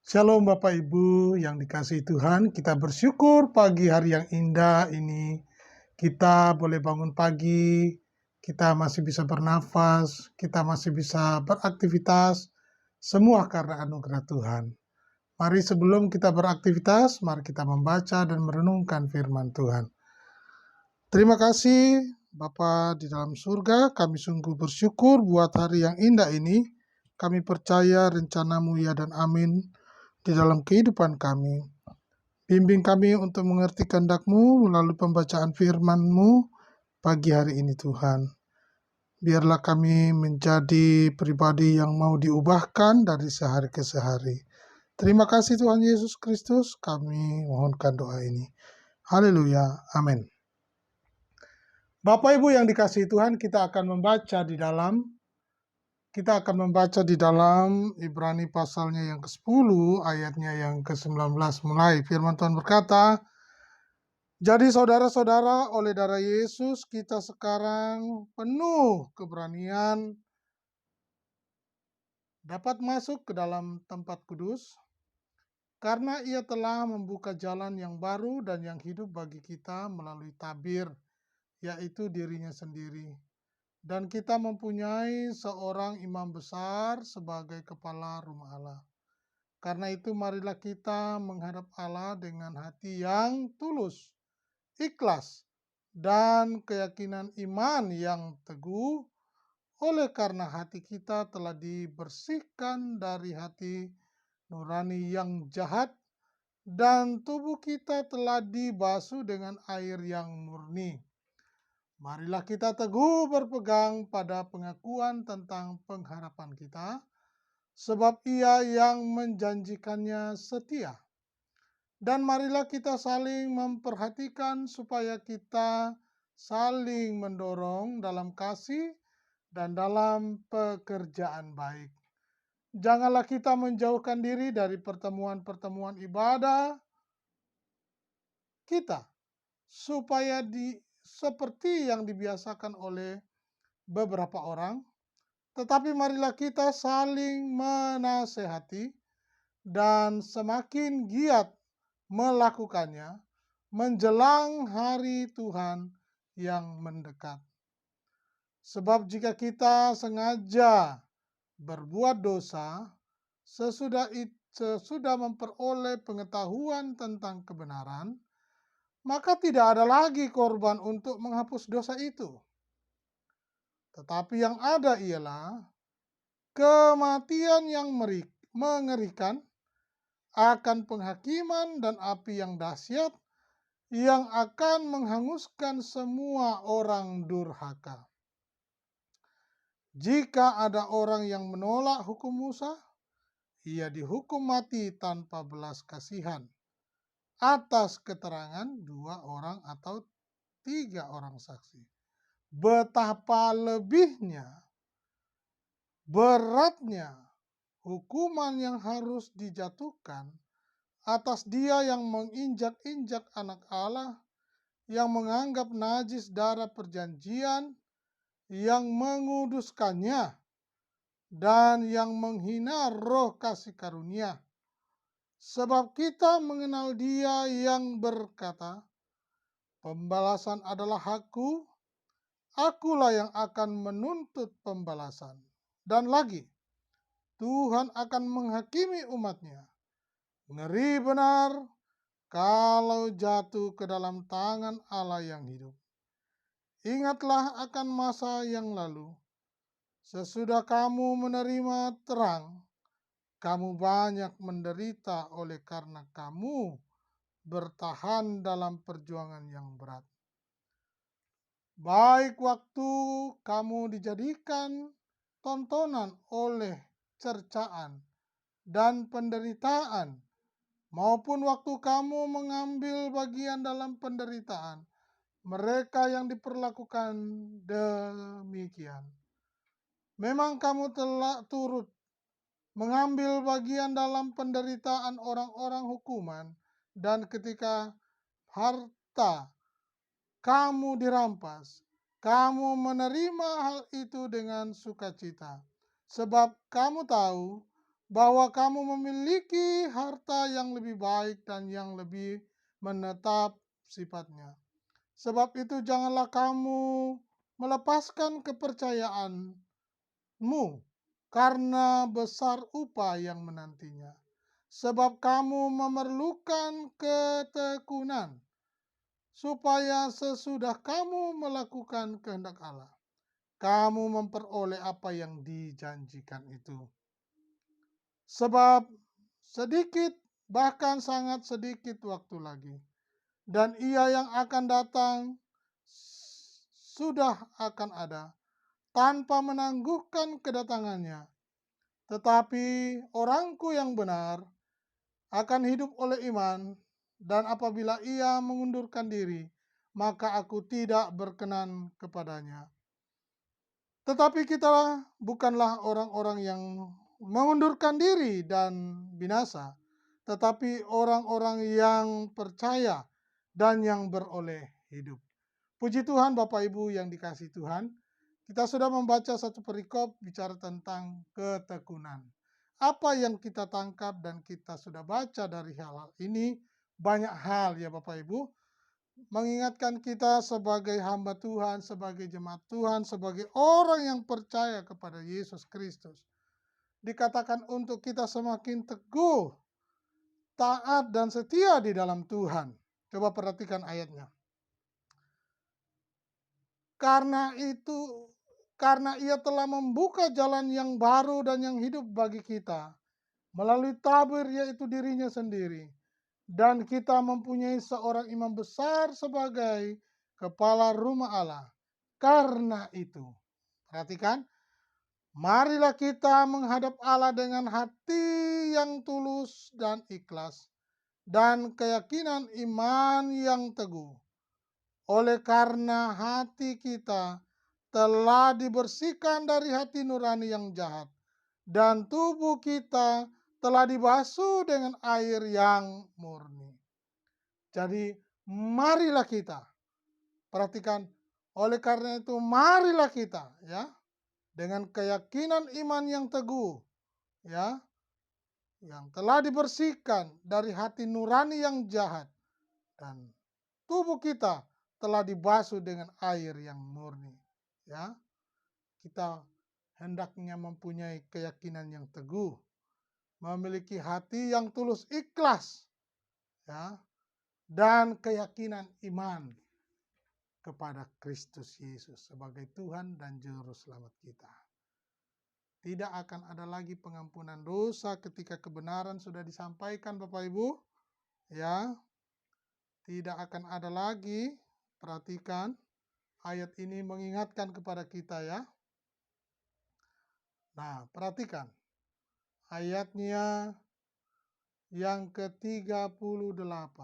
Shalom Bapak Ibu yang dikasihi Tuhan, kita bersyukur pagi hari yang indah ini. Kita boleh bangun pagi, kita masih bisa bernafas, kita masih bisa beraktivitas, semua karena anugerah Tuhan. Mari sebelum kita beraktivitas, mari kita membaca dan merenungkan firman Tuhan. Terima kasih Bapa di dalam surga, kami sungguh bersyukur buat hari yang indah ini. Kami percaya rencana-Mu ya dan amin di dalam kehidupan kami. Bimbing kami untuk mengerti kehendak-Mu melalui pembacaan firman-Mu pagi hari ini Tuhan. Biarlah kami menjadi pribadi yang mau diubahkan dari sehari ke sehari. Terima kasih Tuhan Yesus Kristus, kami mohonkan doa ini. Haleluya, amin. Bapak Ibu yang dikasihi Tuhan, kita akan membaca di dalam Ibrani pasalnya yang ke-10, ayatnya yang ke-19 mulai. Firman Tuhan berkata, "Jadi saudara-saudara, oleh darah Yesus kita sekarang penuh keberanian dapat masuk ke dalam tempat kudus, karena Ia telah membuka jalan yang baru dan yang hidup bagi kita melalui tabir, yaitu dirinya sendiri. Dan kita mempunyai seorang imam besar sebagai kepala rumah Allah. Karena itu marilah kita menghadap Allah dengan hati yang tulus, ikhlas, dan keyakinan iman yang teguh, oleh karena hati kita telah dibersihkan dari hati nurani yang jahat, dan tubuh kita telah dibasuh dengan air yang murni. Marilah kita teguh berpegang pada pengakuan tentang pengharapan kita, sebab Ia yang menjanjikannya setia. Dan marilah kita saling memperhatikan supaya kita saling mendorong dalam kasih dan dalam pekerjaan baik. Janganlah kita menjauhkan diri dari pertemuan-pertemuan ibadah kita, supaya seperti yang dibiasakan oleh beberapa orang, tetapi marilah kita saling menasehati dan semakin giat melakukannya menjelang hari Tuhan yang mendekat. Sebab jika kita sengaja berbuat dosa, sesudah memperoleh pengetahuan tentang kebenaran, maka tidak ada lagi korban untuk menghapus dosa itu. Tetapi yang ada ialah kematian yang mengerikan, akan penghakiman dan api yang dahsyat yang akan menghanguskan semua orang durhaka. Jika ada orang yang menolak hukum Musa, ia dihukum mati tanpa belas kasihan atas keterangan 2 orang atau 3 orang saksi. Betapa lebihnya, beratnya hukuman yang harus dijatuhkan atas dia yang menginjak-injak anak Allah, yang menganggap najis darah perjanjian, yang menguduskannya, dan yang menghina roh kasih karunia. Sebab kita mengenal Dia yang berkata, "Pembalasan adalah hakku, akulah yang akan menuntut pembalasan." Dan lagi, Tuhan akan menghakimi umatnya. Ngeri benar kalau jatuh ke dalam tangan Allah yang hidup. Ingatlah akan masa yang lalu. Sesudah kamu menerima terang, kamu banyak menderita oleh karena kamu bertahan dalam perjuangan yang berat. Baik waktu kamu dijadikan tontonan oleh cercaan dan penderitaan, maupun waktu kamu mengambil bagian dalam penderitaan mereka yang diperlakukan demikian. Memang kamu telah turut mengambil bagian dalam penderitaan orang-orang hukuman, dan ketika harta kamu dirampas, kamu menerima hal itu dengan sukacita, sebab kamu tahu bahwa kamu memiliki harta yang lebih baik dan yang lebih menetap sifatnya. Sebab itu janganlah kamu melepaskan kepercayaanmu karena besar upah yang menantinya. Sebab kamu memerlukan ketekunan supaya sesudah kamu melakukan kehendak Allah, kamu memperoleh apa yang dijanjikan itu. Sebab sedikit, bahkan sangat sedikit waktu lagi, dan Ia yang akan datang sudah akan ada tanpa menangguhkan kedatangannya. Tetapi orangku yang benar akan hidup oleh iman, dan apabila ia mengundurkan diri, maka aku tidak berkenan kepadanya. Tetapi kita bukanlah orang-orang yang mengundurkan diri dan binasa, tetapi orang-orang yang percaya dan yang beroleh hidup. Puji Tuhan, Bapak Ibu yang dikasihi Tuhan, kita sudah membaca satu perikop bicara tentang ketekunan. Apa yang kita tangkap dan kita sudah baca dari hal-hal ini, banyak hal ya Bapak Ibu, mengingatkan kita sebagai hamba Tuhan, sebagai jemaat Tuhan, sebagai orang yang percaya kepada Yesus Kristus. Dikatakan untuk kita semakin teguh, taat, dan setia di dalam Tuhan. Coba perhatikan ayatnya. Karena Ia telah membuka jalan yang baru dan yang hidup bagi kita, melalui tabir yaitu dirinya sendiri. Dan kita mempunyai seorang imam besar sebagai kepala rumah Allah. Karena itu, perhatikan, marilah kita menghadap Allah dengan hati yang tulus dan ikhlas, dan keyakinan iman yang teguh. Oleh karena hati kita telah dibersihkan dari hati nurani yang jahat, dan tubuh kita telah dibasuh dengan air yang murni. Jadi marilah kita, perhatikan, oleh karena itu marilah kita ya, dengan keyakinan iman yang teguh ya, yang telah dibersihkan dari hati nurani yang jahat, dan tubuh kita telah dibasuh dengan air yang murni ya. Kita hendaknya mempunyai keyakinan yang teguh, memiliki hati yang tulus ikhlas ya, dan keyakinan iman kepada Kristus Yesus sebagai Tuhan dan Juru Selamat kita. Tidak akan ada lagi pengampunan dosa ketika kebenaran sudah disampaikan Bapak Ibu. Ya, tidak akan ada lagi. Perhatikan, ayat ini mengingatkan kepada kita ya. Nah, perhatikan. Ayatnya yang ke-38.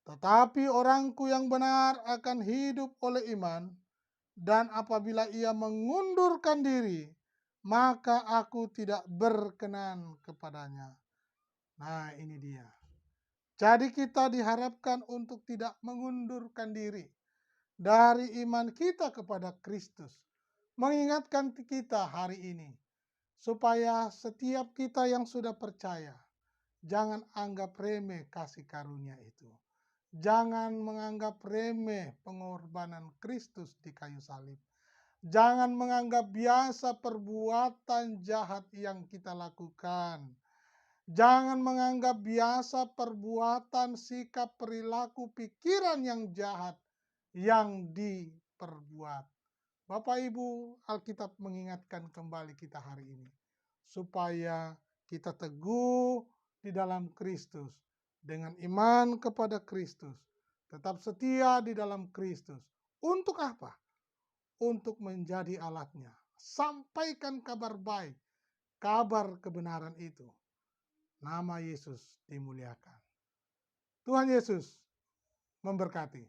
Tetapi orangku yang benar akan hidup oleh iman, dan apabila ia mengundurkan diri, maka aku tidak berkenan kepadanya. Nah, ini dia. Jadi kita diharapkan untuk tidak mengundurkan diri dari iman kita kepada Kristus. Mengingatkan kita hari ini, supaya setiap kita yang sudah percaya, jangan anggap remeh kasih karunia itu. Jangan menganggap remeh pengorbanan Kristus di kayu salib. Jangan menganggap biasa perbuatan jahat yang kita lakukan. Jangan menganggap biasa perbuatan, sikap, perilaku, pikiran yang jahat yang diperbuat. Bapak Ibu, Alkitab mengingatkan kembali kita hari ini, supaya kita teguh di dalam Kristus, dengan iman kepada Kristus, tetap setia di dalam Kristus. Untuk apa? Untuk menjadi alatnya. Sampaikan kabar baik, kabar kebenaran itu. Nama Yesus dimuliakan. Tuhan Yesus memberkati.